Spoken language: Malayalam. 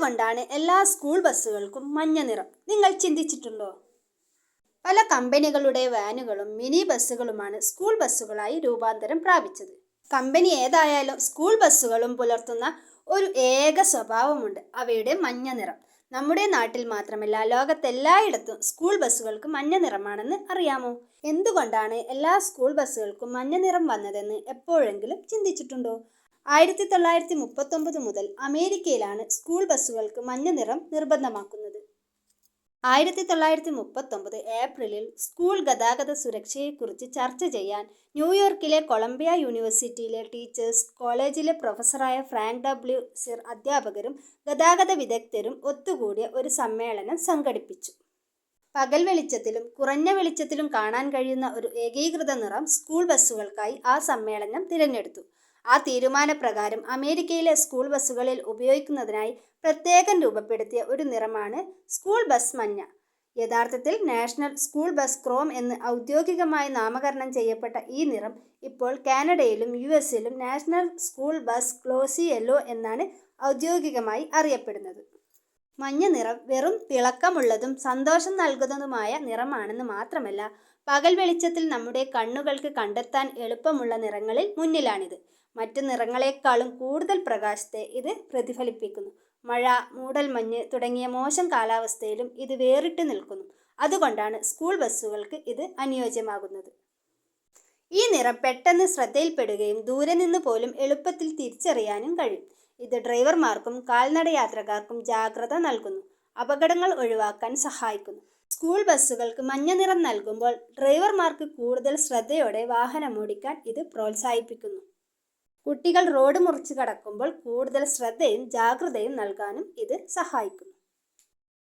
എന്തുകൊണ്ടാണ് എല്ലാ സ്കൂൾ ബസ്സുകൾക്കും മഞ്ഞ നിറം? നിങ്ങൾ ചിന്തിച്ചിട്ടുണ്ടോ? പല കമ്പനികളുടെ വാനുകളും മിനി ബസ്സുകളുമാണ് സ്കൂൾ ബസ്സുകളായി രൂപാന്തരം പ്രാപിച്ചത്. കമ്പനി ഏതായാലും സ്കൂൾ ബസ്സുകളും പുലർത്തുന്ന ഒരു ഏക സ്വഭാവമുണ്ട്, അവയുടെ മഞ്ഞ നിറം. നമ്മുടെ നാട്ടിൽ മാത്രമല്ല, ലോകത്തെല്ലായിടത്തും സ്കൂൾ ബസ്സുകൾക്ക് മഞ്ഞ നിറമാണെന്ന് അറിയാമോ? എന്തുകൊണ്ടാണ് എല്ലാ സ്കൂൾ ബസ്സുകൾക്കും മഞ്ഞ നിറം വന്നതെന്ന് എപ്പോഴെങ്കിലും ചിന്തിച്ചിട്ടുണ്ടോ? 1939 മുതൽ അമേരിക്കയിലാണ് സ്കൂൾ ബസ്സുകൾക്ക് മഞ്ഞ നിറം നിർബന്ധമാക്കുന്നത്. 1939 ഏപ്രിലിൽ സ്കൂൾ ഗതാഗത സുരക്ഷയെക്കുറിച്ച് ചർച്ച ചെയ്യാൻ ന്യൂയോർക്കിലെ കൊളംബിയ യൂണിവേഴ്സിറ്റിയിലെ ടീച്ചേഴ്സ് കോളേജിലെ പ്രൊഫസറായ ഫ്രാങ്ക് ഡബ്ല്യു സിർ അധ്യാപകരും ഗതാഗത വിദഗ്ധരും ഒത്തുകൂടിയ ഒരു സമ്മേളനം സംഘടിപ്പിച്ചു. പകൽ വെളിച്ചത്തിലും കുറഞ്ഞ വെളിച്ചത്തിലും കാണാൻ കഴിയുന്ന ഒരു ഏകീകൃത നിറം സ്കൂൾ ബസ്സുകൾക്കായി ആ സമ്മേളനം തിരഞ്ഞെടുത്തു. ആ തീരുമാനപ്രകാരം അമേരിക്കയിലെ സ്കൂൾ ബസ്സുകളിൽ ഉപയോഗിക്കുന്നതിനായി പ്രത്യേകം രൂപപ്പെടുത്തിയ ഒരു നിറമാണ് സ്കൂൾ ബസ് മഞ്ഞ. യഥാർത്ഥത്തിൽ നാഷണൽ സ്കൂൾ ബസ് ക്രോം എന്ന് ഔദ്യോഗികമായി നാമകരണം ചെയ്യപ്പെട്ട ഈ നിറം ഇപ്പോൾ കാനഡയിലും US-ലും national school bus glossy yellow എന്നാണ് ഔദ്യോഗികമായി അറിയപ്പെടുന്നത്. മഞ്ഞ നിറം വെറും തിളക്കമുള്ളതും സന്തോഷം നൽകുന്നതുമായ നിറമാണെന്ന് മാത്രമല്ല, പകൽ വെളിച്ചത്തിൽ നമ്മുടെ കണ്ണുകൾക്ക് കണ്ടെത്താൻ എളുപ്പമുള്ള നിറങ്ങളിൽ മുന്നിലാണിത്. മറ്റു നിറങ്ങളെക്കാളും കൂടുതൽ പ്രകാശത്തെ ഇത് പ്രതിഫലിപ്പിക്കുന്നു. മഴ, മൂടൽമഞ്ഞ് തുടങ്ങിയ മോശം കാലാവസ്ഥയിലും ഇത് വേറിട്ട് നിൽക്കുന്നു. അതുകൊണ്ടാണ് സ്കൂൾ ബസ്സുകൾക്ക് ഇത് അനുയോജ്യമാകുന്നത്. ഈ നിറം പെട്ടെന്ന് ശ്രദ്ധയിൽപ്പെടുകയും ദൂരെ നിന്ന് പോലും എളുപ്പത്തിൽ തിരിച്ചറിയാനും കഴിയും. ഇത് ഡ്രൈവർമാർക്കും കാൽനട യാത്രക്കാർക്കും ജാഗ്രത നൽകുന്നു, അപകടങ്ങൾ ഒഴിവാക്കാൻ സഹായിക്കുന്നു. സ്കൂൾ ബസ്സുകൾക്ക് മഞ്ഞ നിറം നൽകുമ്പോൾ ഡ്രൈവർമാർക്ക് കൂടുതൽ ശ്രദ്ധയോടെ വാഹനമോടിക്കാൻ ഇത് പ്രോത്സാഹിപ്പിക്കുന്നു. കുട്ടികൾ റോഡ് മുറിച്ച് കടക്കുമ്പോൾ കൂടുതൽ ശ്രദ്ധയും ജാഗ്രതയും നൽകാനും ഇത് സഹായിക്കുന്നു.